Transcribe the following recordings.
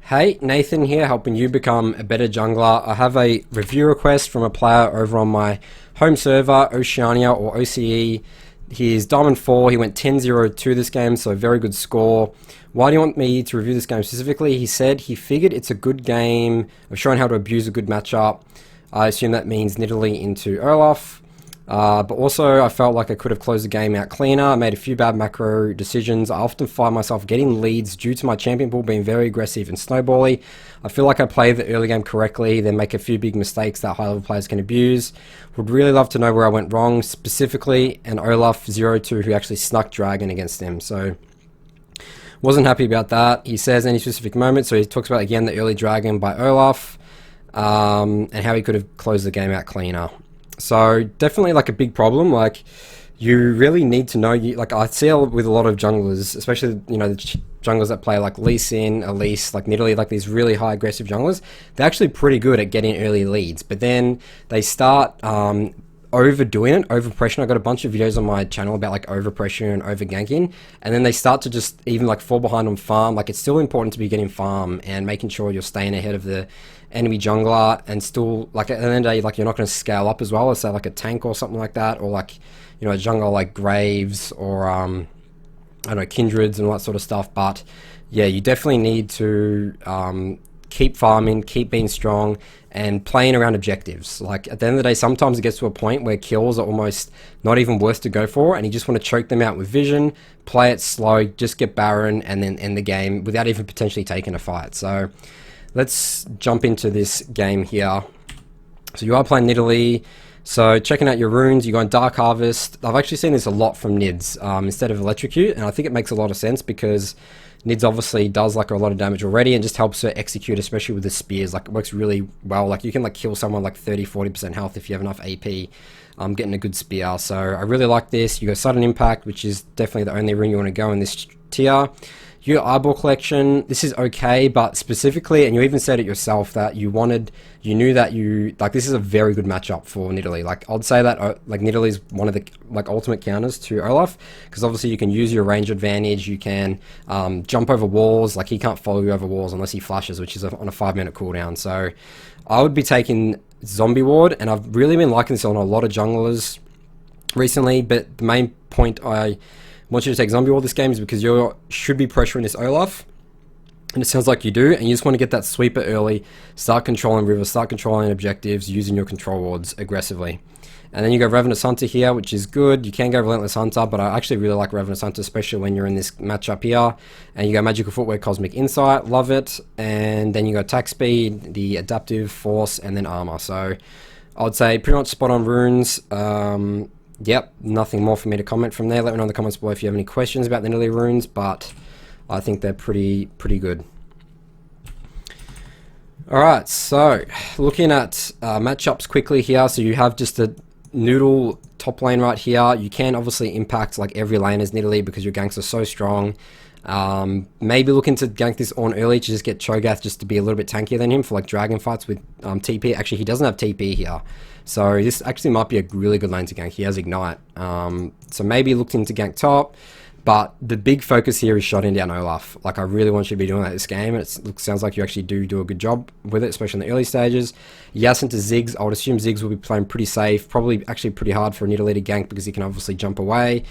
Hey, Nathan here, helping you become a better jungler. I have a review request from a player over on my home server, Oceania or OCE. He's Diamond 4, he went 10-0-2 this game, so a very good score. Why do you want me to review this game specifically? He said he figured it's a good game of showing how to abuse a good matchup. I assume that means Nidalee into Olaf. But also, I felt like I could have closed the game out cleaner. I made a few bad macro decisions. I often find myself getting leads due to my champion pool being very aggressive and snowbally. I feel like I play the early game correctly, then make a few big mistakes that high-level players can abuse. Would really love to know where I went wrong, specifically an Olaf 0-2 who actually snuck Dragon against him. So, wasn't happy about that. He says any specific moment, so he talks about, again, the early Dragon by Olaf, and how he could have closed the game out cleaner. So definitely like a big problem. Like you really need to know. Like I see with a lot of junglers, especially the junglers that play like Lee Sin, Elise, like Nidalee, like these really high aggressive junglers. They're actually pretty good at getting early leads, but then they start overdoing it, over pressuring. I got a bunch of videos on my channel about like over pressuring and over ganking, and then they start to just even like fall behind on farm. Like it's still important to be getting farm and making sure you're staying ahead of the enemy jungler, and still like at the end of the day, like you're not going to scale up as well as say like a tank or something like that, or like a jungler like Graves or I don't know, Kindreds and all that sort of stuff. But yeah, you definitely need to keep farming, keep being strong, and playing around objectives. Like at the end of the day, sometimes it gets to a point where kills are almost not even worth to go for, and you just want to choke them out with vision, play it slow, just get Baron, and then end the game without even potentially taking a fight. So let's jump into this game here. So you are playing Nidalee. So checking out your runes, you're going Dark Harvest. I've actually seen this a lot from Nids instead of Electrocute, and I think it makes a lot of sense because Nids obviously does like a lot of damage already and just helps her execute, especially with the spears. Like it works really well. Like you can like kill someone like 30-40% health if you have enough AP getting a good spear. So I really like this. You go Sudden Impact, which is definitely the only rune you want to go in this tier. Your Eyeball Collection, this is okay, but specifically, and you even said it yourself, that you knew that this is a very good matchup for Nidalee. Like, I'd say that, like, Nidalee is one of the, like, ultimate counters to Olaf, because obviously you can use your range advantage, you can jump over walls. Like, he can't follow you over walls unless he flashes, which is on a 5-minute cooldown. So, I would be taking Zombie Ward, and I've really been liking this on a lot of junglers recently, but the main point I want you to take Zombie Ward this game is because you should be pressuring this Olaf, and it sounds like you do, and you just want to get that sweeper early, start controlling rivers, start controlling objectives, using your control wards aggressively. And then you go Revenant Hunter here, which is good. You can go Relentless Hunter, but I actually really like Revenant Hunter, especially when you're in this matchup here. And you go Magical Footwear, Cosmic Insight, love it. And then you go Attack Speed, the Adaptive Force, and then Armor. So I would say pretty much spot on runes. Yep, nothing more for me to comment from there. Let me know in the comments below if you have any questions about the Nidalee runes, but I think they're pretty good. Alright, so looking at matchups quickly here. So you have just a noodle top lane right here. You can obviously impact like every lane as Nidalee because your ganks are so strong. Maybe looking to gank this on early to just get Cho'Gath just to be a little bit tankier than him for like dragon fights with TP. Actually, he doesn't have TP here, so this actually might be a really good lane to gank. He has Ignite, so maybe looked into gank top, but the big focus here is shutting down Olaf. Like I really want you to be doing that this game, and it sounds like you actually do a good job with it, especially in the early stages. Yas into Ziggs. I would assume Ziggs will be playing pretty safe, probably actually pretty hard for a Nidalee to gank because he can obviously jump away.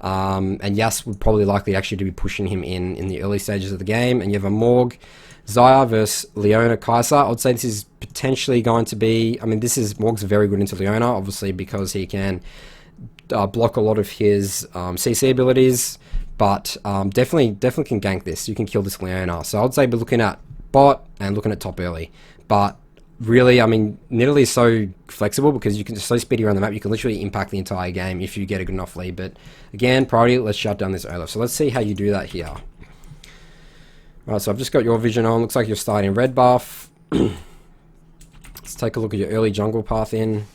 And Yas would probably likely actually to be pushing him in the early stages of the game. And you have a Morg Xayah versus Leona Kai'Sa. I would say this is potentially going to be, Morg's very good into Leona, obviously because he can block a lot of his CC abilities, but definitely can gank this. You can kill this Leona. So I would say be looking at bot and looking at top early. But really, Nidalee is so flexible because you can just so speedy around the map. You can literally impact the entire game if you get a good enough lead. But again, priority, let's shut down this Olaf. So let's see how you do that here. Alright, so I've just got your vision on. Looks like you're starting red buff. Let's take a look at your early jungle path in.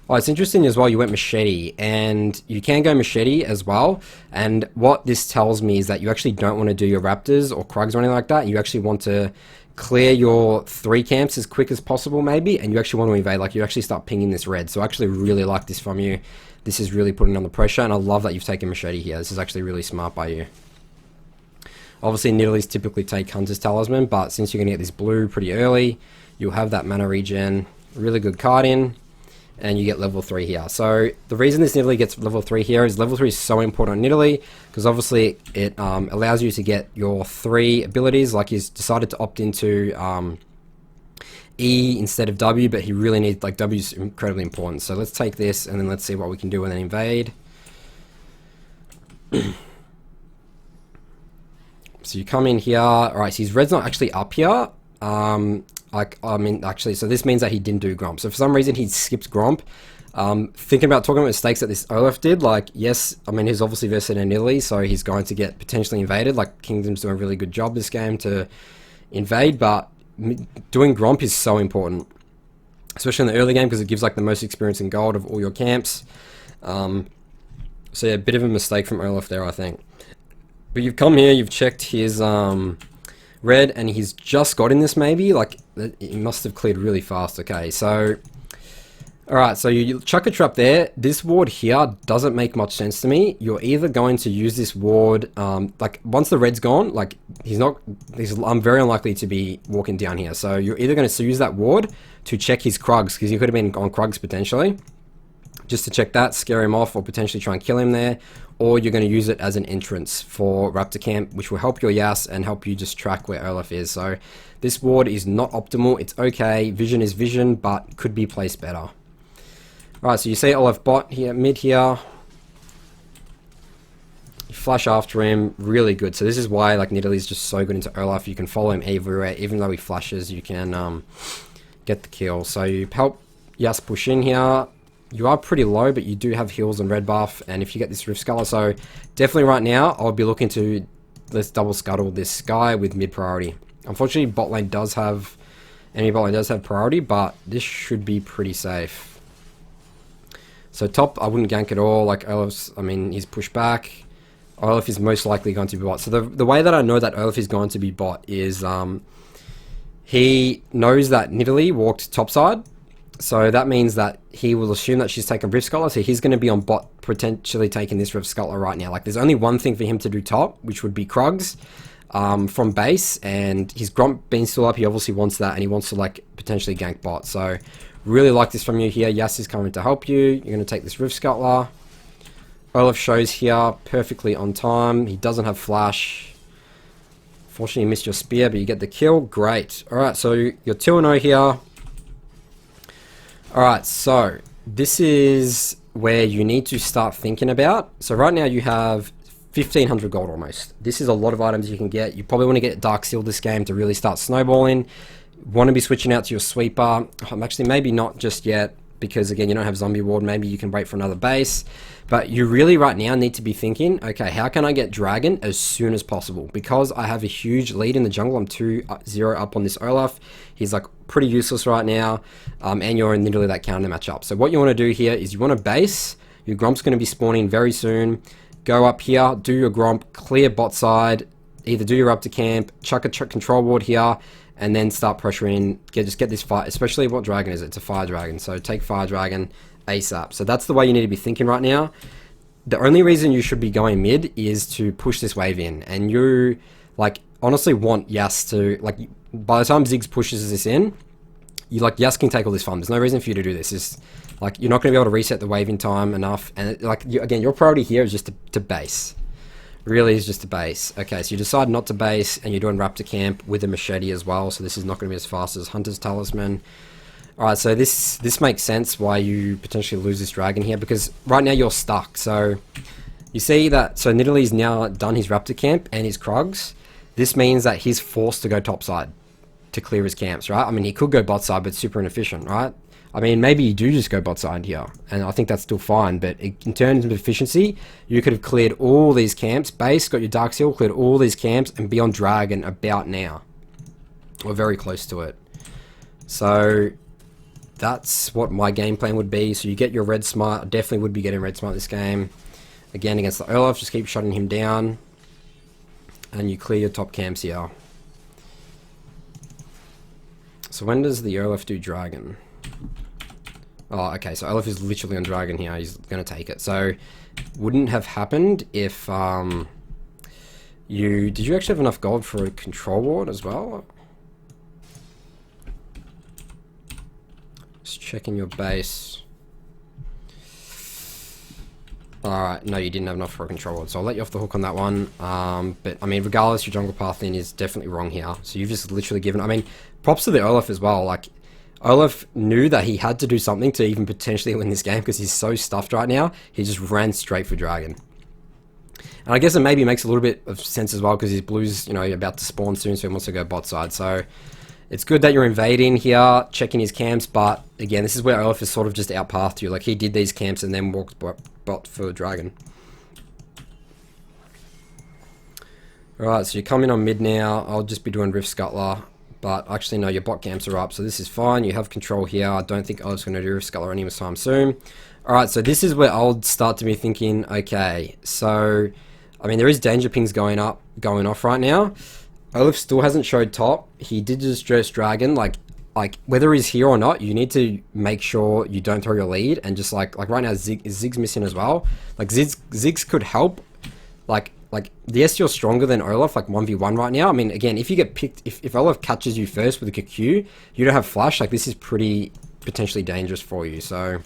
Oh, it's interesting as well, you went Machete, and you can go Machete as well, and what this tells me is that you actually don't want to do your Raptors or Krugs or anything like that. You actually want to clear your 3 camps as quick as possible maybe, and you actually want to invade, like you actually start pinging this red. So I actually really like this from you. This is really putting on the pressure, and I love that you've taken Machete here. This is actually really smart by you. Obviously, Nidalees typically take Hunter's Talisman, but since you're going to get this blue pretty early, you'll have that mana regen. Really good card in, and you get level 3 here. So the reason this Nidalee gets level 3 here is level 3 is so important on Nidalee, because obviously it allows you to get your 3 abilities. Like, he's decided to opt into E instead of W, but he really needs, like, W is incredibly important. So let's take this, and then let's see what we can do and then invade. So you come in here. Alright, so his red's not actually up here. Actually, so this means that he didn't do Gromp. So for some reason, he skipped Gromp. Talking about mistakes that this Olaf did, like, yes, I mean, he's obviously versus in Italy, so he's going to get potentially invaded. Like, Kingdom's doing a really good job this game to invade, but doing Gromp is so important, especially in the early game, because it gives, like, the most experience in gold of all your camps. So yeah, a bit of a mistake from Olaf there, I think. But you've come here, you've checked his red, and he's just got in this maybe. Like, he must have cleared really fast. Okay, so alright, so you chuck a trap there. This ward here doesn't make much sense to me. You're either going to use this ward, like, once the red's gone, like, I'm very unlikely to be walking down here. So you're either going to use that ward to check his Krugs, because he could have been on Krugs potentially, just to check that, scare him off, or potentially try and kill him there. Or you're going to use it as an entrance for Raptor Camp, which will help your Yas and help you just track where Olaf is. So this ward is not optimal. It's okay. Vision is vision, but could be placed better. Alright, so you see Olaf bot here, mid here. You flash after him. Really good. So this is why, like, Nidalee is just so good into Olaf. You can follow him everywhere. Even though he flashes, you can get the kill. So you help Yas push in here. You are pretty low, but you do have heals and red buff, and if you get this Rift Sculler, so definitely right now, I'll be looking to, let's double scuttle this guy with mid priority. Unfortunately, enemy bot lane does have priority, but this should be pretty safe. So top, I wouldn't gank at all. Like, Olaf's, I mean, he's pushed back. Olaf is most likely going to be bot. So the way that I know that Olaf is going to be bot is, he knows that Nidalee walked topside. So that means that he will assume that she's taken Rift Sculler, so he's going to be on bot potentially taking this Rift Sculler right now. Like, there's only one thing for him to do top, which would be Krugs from base, and his Gromp being still up, he obviously wants that, and he wants to, like, potentially gank bot. So really like this from you here. Yas is coming to help you. You're going to take this Rift Sculler. Olaf shows here perfectly on time. He doesn't have flash. Fortunately, you missed your spear, but you get the kill. Great. Alright, so you're 2-0 here. Alright, so this is where you need to start thinking about. So right now you have 1500 gold almost. This is a lot of items you can get. You probably want to get Dark Seal this game to really start snowballing. Want to be switching out to your sweeper. Actually, maybe not just yet, because again, you don't have zombie ward. Maybe you can wait for another base. But you really right now need to be thinking, okay, how can I get Dragon as soon as possible? Because I have a huge lead in the jungle. I'm 2-0 up on this Olaf. He's, like, pretty useless right now. And you're in literally that counter matchup. So what you want to do here is you want to base. Your Gromp's going to be spawning very soon. Go up here, do your Gromp, clear bot side. Either do your Raptor Camp, chuck a control ward here, and then start pressuring. Just get this fight, especially what dragon is it? It's a fire dragon. So take fire dragon ASAP. So that's the way you need to be thinking right now. The only reason you should be going mid is to push this wave in. And you, like, honestly want Yas to, like, by the time Ziggs pushes this in, you, like, Yas can take all this fun. There's no reason for you to do this. It's, like, you're not going to be able to reset the wave in time enough. And, like, again, your priority here is just to base. Really is just to base. Okay, so you decide not to base, and you're doing Raptor Camp with a machete as well. So this is not going to be as fast as Hunter's Talisman. Alright, so this makes sense why you potentially lose this dragon here, because right now you're stuck. So you see that, so Nidalee's now done his Raptor Camp and his Krugs. This means that he's forced to go topside to clear his camps, right? I mean, he could go bot side, but it's super inefficient, right? I mean, maybe you do just go bot side here, and I think that's still fine, but in terms of efficiency, you could have cleared all these camps, base, got your Dark Seal, cleared all these camps, and be on dragon about now. Or very close to it. So that's what my game plan would be. So you get your red smite. I definitely would be getting red smite this game. Again, against the Olaf, just keep shutting him down. And you clear your top camps here. So when does the Olaf do dragon? Oh, okay, so Olaf is literally on dragon here. He's going to take it. So wouldn't have happened if Did you actually have enough gold for a control ward as well? Just checking your base. Alright, no, you didn't have enough for a control ward, so I'll let you off the hook on that one. But, I mean, regardless, your jungle path in is definitely wrong here. So you've just literally given... I mean, props to the Olaf as well. Like, Olaf knew that he had to do something to even potentially win this game because he's so stuffed right now. He just ran straight for dragon. And I guess it maybe makes a little bit of sense as well because his blue's, you know, about to spawn soon, so he wants to go bot side. So it's good that you're invading here, checking his camps, but again, this is where Olaf is sort of just outpathed you. Like, he did these camps and then walked bot for dragon. Alright, so you come in on mid now. I'll just be doing Rift Scuttler. But actually, no, your bot camps are up, so this is fine. You have control here. I don't think Olaf's going to do Rift Scuttler anytime soon. Alright, so this is where I'll start to be thinking, okay, so, I mean, there is danger pings going off right now. Olaf still hasn't showed top. He did just dress dragon, like whether he's here or not, you need to make sure you don't throw your lead, and just like right now Zig's missing as well. Like Ziggs could help, like yes, you're stronger than Olaf, like 1v1 right now. I mean, again, if you get picked, if Olaf catches you first with a Q, you don't have flash, like this is pretty potentially dangerous for you. So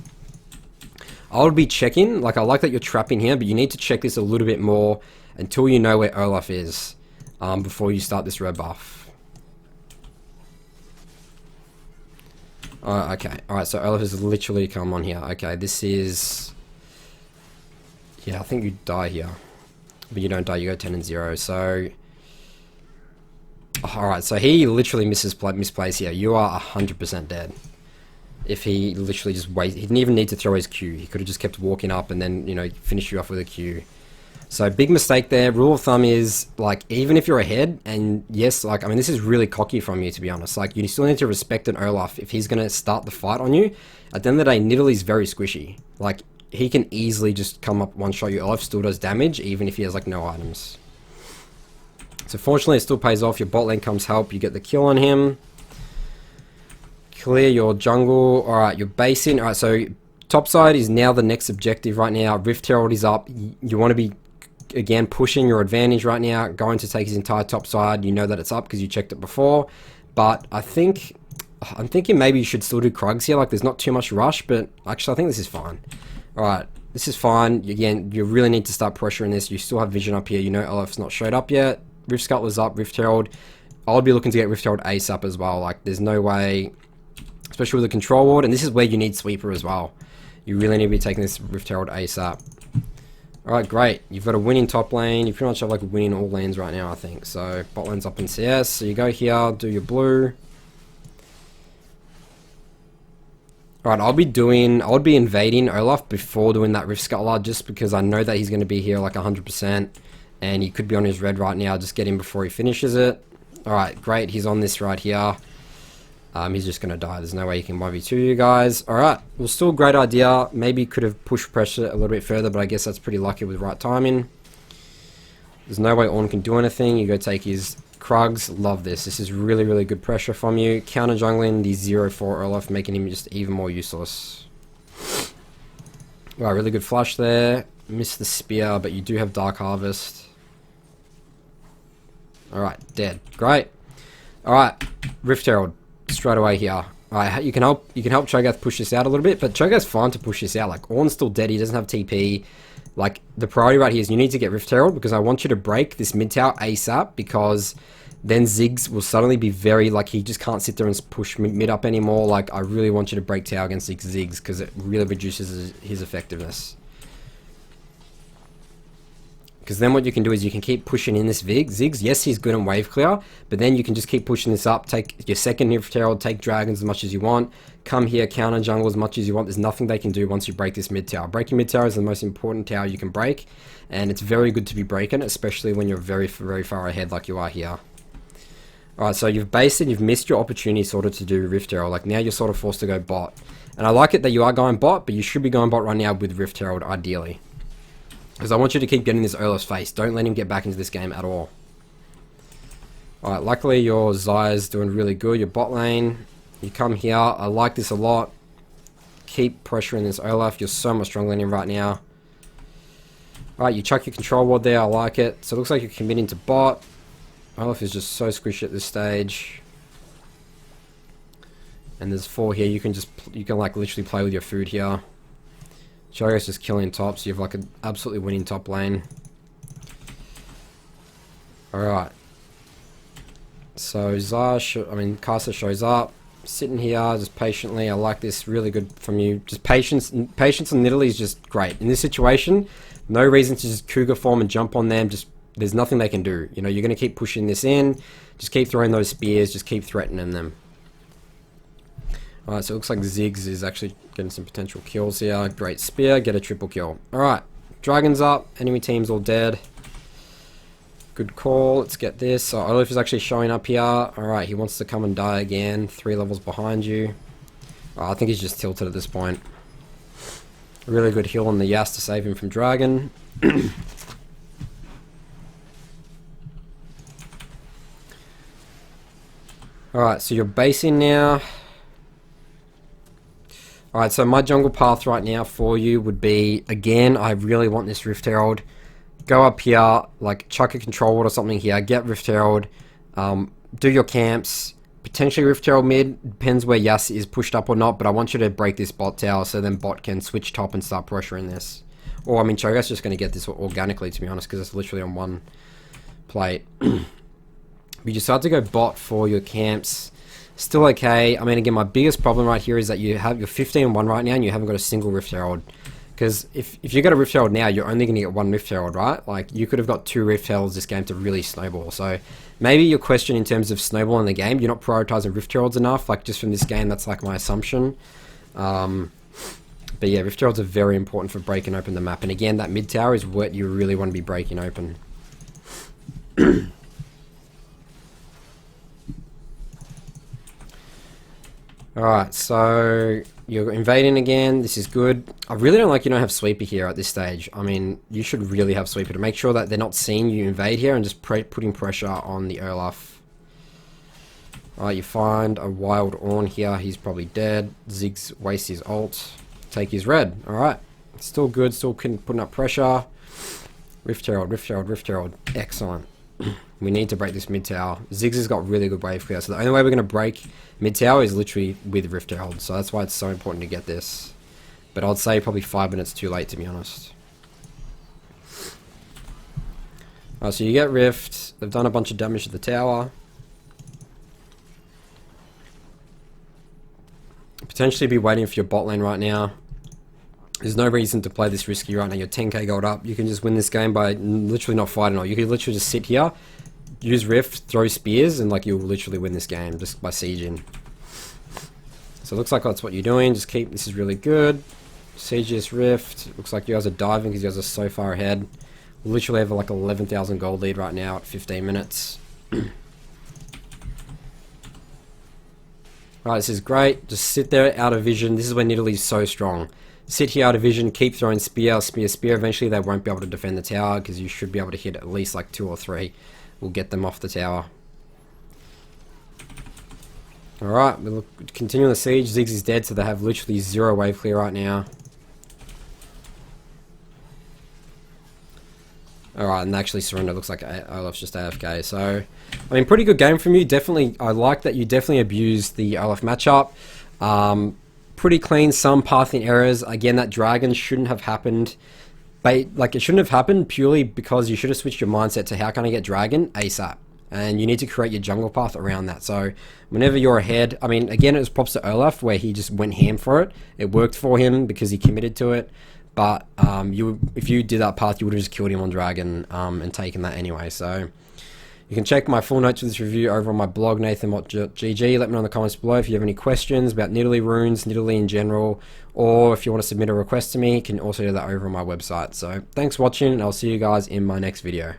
I would be checking, like I like that you're trapping here, but you need to check this a little bit more until you know where Olaf is, before you start this red buff. Okay, alright, so Olaf has literally come on here. Okay, this is... Yeah, I think you die here. But you don't die, you go 10 and 0, so... Alright, so he literally misplays here. You are 100% dead. If he literally just wait, he didn't even need to throw his Q. He could have just kept walking up and then, you know, finish you off with a Q. So big mistake there. Rule of thumb is, like, even if you're ahead, and yes, like, I mean, this is really cocky from you, to be honest. Like, you still need to respect an Olaf if he's going to start the fight on you. At the end of the day, Nidalee's very squishy. Like, he can easily just come up one-shot you. Olaf still does damage, even if he has, like, no items. So fortunately, it still pays off. Your bot lane comes help. You get the kill on him. Clear your jungle. Alright, you're basing. Alright, so top side is now the next objective right now. Rift Herald is up. You want to be... Again, pushing your advantage right now, going to take his entire top side. You know that it's up because you checked it before. But I'm thinking maybe you should still do Krugs here. Like, there's not too much rush, but actually I think this is fine. Alright, this is fine. Again, you really need to start pressuring this. You still have vision up here. You know Olaf's not showed up yet. Rift Scuttler's up, Rift Herald. I'll be looking to get Rift Herald ASAP as well. Like, there's no way, especially with the control ward, and this is where you need Sweeper as well. You really need to be taking this Rift Herald ASAP. Alright, great. You've got a winning top lane. You pretty much have like winning all lanes right now, I think. So, bot lane's up in CS. So you go here, do your blue. Alright, I'll be invading Olaf before doing that Rift Scuttler, just because I know that he's going to be here like 100%. And he could be on his red right now. Just get him before he finishes it. Alright, great. He's on this right here. He's just going to die. There's no way he can 1v2 you guys. Alright, well, still a great idea. Maybe could have pushed pressure a little bit further, but I guess that's pretty lucky with right timing. There's no way Ornn can do anything. You go take his Krugs. Love this. This is really, really good pressure from you. Counter jungling the 0-4 Olaf, making him just even more useless. Wow, really good flush there. Missed the spear, but you do have Dark Harvest. Alright, dead. Great. Alright, Rift Herald. Straight away here. Alright, you can help Cho'Gath push this out a little bit, but Cho'Gath's fine to push this out. Like, Ornn's still dead, he doesn't have TP. Like, the priority right here is you need to get Rift Herald, because I want you to break this mid tower ASAP, because then Ziggs will suddenly be very, like, he just can't sit there and push mid up anymore. Like, I really want you to break tower against Ziggs, because it really reduces his effectiveness. Because then what you can do is you can keep pushing in this Ziggs. Yes, he's good on wave clear, but then you can just keep pushing this up. Take your second Rift Herald, take dragons as much as you want. Come here, counter jungle as much as you want. There's nothing they can do once you break this mid tower. Breaking mid tower is the most important tower you can break, and it's very good to be breaking, especially when you're very, very far ahead like you are here. Alright, so you've based it, you've missed your opportunity sort of to do Rift Herald. Like, now you're sort of forced to go bot. And I like it that you are going bot, but you should be going bot right now with Rift Herald, ideally. Because I want you to keep getting this Olaf's face. Don't let him get back into this game at all. Alright, luckily your Zaya's doing really good. Your bot lane. You come here. I like this a lot. Keep pressuring this Olaf. You're so much stronger than him right now. Alright, you chuck your control ward there, I like it. So it looks like you're committing to bot. Olaf is just so squishy at this stage. And there's 4 here, you can like literally play with your food here. Cho'Gath's just killing top, so you have like an absolutely winning top lane. Alright. So Kai'Sa shows up. Sitting here, just patiently. I like this, really good from you. Just patience. Patience on Nidalee is just great. In this situation, no reason to just Cougar form and jump on them. There's nothing they can do. You know, you're going to keep pushing this in. Just keep throwing those spears. Just keep threatening them. Alright, so it looks like Ziggs is actually getting some potential kills here. Great spear, get a triple kill. Alright, Dragon's up. Enemy team's all dead. Good call. Let's get this. So Olaf is actually showing up here. Alright, he wants to come and die again. 3 levels behind you. I think he's just tilted at this point. Really good heal on the Yas to save him from Dragon. Alright, so you're basing now. Alright, so my jungle path right now for you would be, again, I really want this Rift Herald. Go up here, like chuck a control ward or something here, get Rift Herald, do your camps, potentially Rift Herald mid, depends where Yas is pushed up or not, but I want you to break this bot tower so then bot can switch top and start pressuring this. Or, I mean, Cho'Gath's just going to get this organically, to be honest, because it's literally on one plate. But you decide to go bot for your camps. Still okay. I mean, again, my biggest problem right here is that you're 15-1 right now and you haven't got a single Rift Herald. Because if you get a Rift Herald now, you're only going to get 1 Rift Herald, right? Like, you could have got 2 Rift Heralds this game to really snowball. So, maybe your question in terms of snowballing the game, you're not prioritizing Rift Heralds enough. Like, just from this game, that's like my assumption. But yeah, Rift Heralds are very important for breaking open the map. And again, that mid tower is what you really want to be breaking open. Alright, so you're invading again. This is good. I really don't like you don't have Sweeper here at this stage. I mean, you should really have Sweeper to make sure that they're not seeing you invade here and just putting pressure on the Olaf. Alright, you find a Wild Ornn here. He's probably dead. Ziggs wastes his ult. Take his red. Alright. Still good. Still putting up pressure. Rift Herald, Rift Herald, Rift Herald. Excellent. We need to break this mid tower. Ziggs has got really good wave clear, so the only way we're going to break mid tower is literally with Rift Herald, so that's why it's so important to get this. But I'd say probably 5 minutes too late, to be honest. So you get Rift. They've done a bunch of damage to the tower. Potentially be waiting for your bot lane right now. There's no reason to play this risky right now. You're 10k gold up. You can just win this game by literally not fighting all. You could literally just sit here, use Rift, throw spears, and like you'll literally win this game just by sieging. So it looks like that's what you're doing. Just keep, this is really good. Siege this Rift. Looks like you guys are diving because you guys are so far ahead. Literally have like 11,000 gold lead right now at 15 minutes. Alright, this is great. Just sit there out of vision. This is where Nidalee is so strong. Sit here out of vision, keep throwing spear, spear, spear. Eventually they won't be able to defend the tower because you should be able to hit at least like 2 or 3. We'll get them off the tower. Alright, we'll continue the siege. Ziggs is dead, so they have literally 0 wave clear right now. Alright, and they actually surrender. Looks like Olaf's just AFK. So, I mean, pretty good game from you. Definitely, I like that you definitely abused the Olaf matchup. Pretty clean, some pathing errors. Again, that dragon shouldn't have happened. Like, it shouldn't have happened purely because you should have switched your mindset to how can I get dragon ASAP. And you need to create your jungle path around that. So, whenever you're ahead, I mean, again, it was props to Olaf where he just went ham for it. It worked for him because he committed to it. But if you did that path, you would have just killed him on dragon and taken that anyway. So, you can check my full notes of this review over on my blog, nathan.gg. Let me know in the comments below if you have any questions about Nidalee runes, Nidalee in general, or if you want to submit a request to me, you can also do that over on my website. So, thanks for watching, and I'll see you guys in my next video.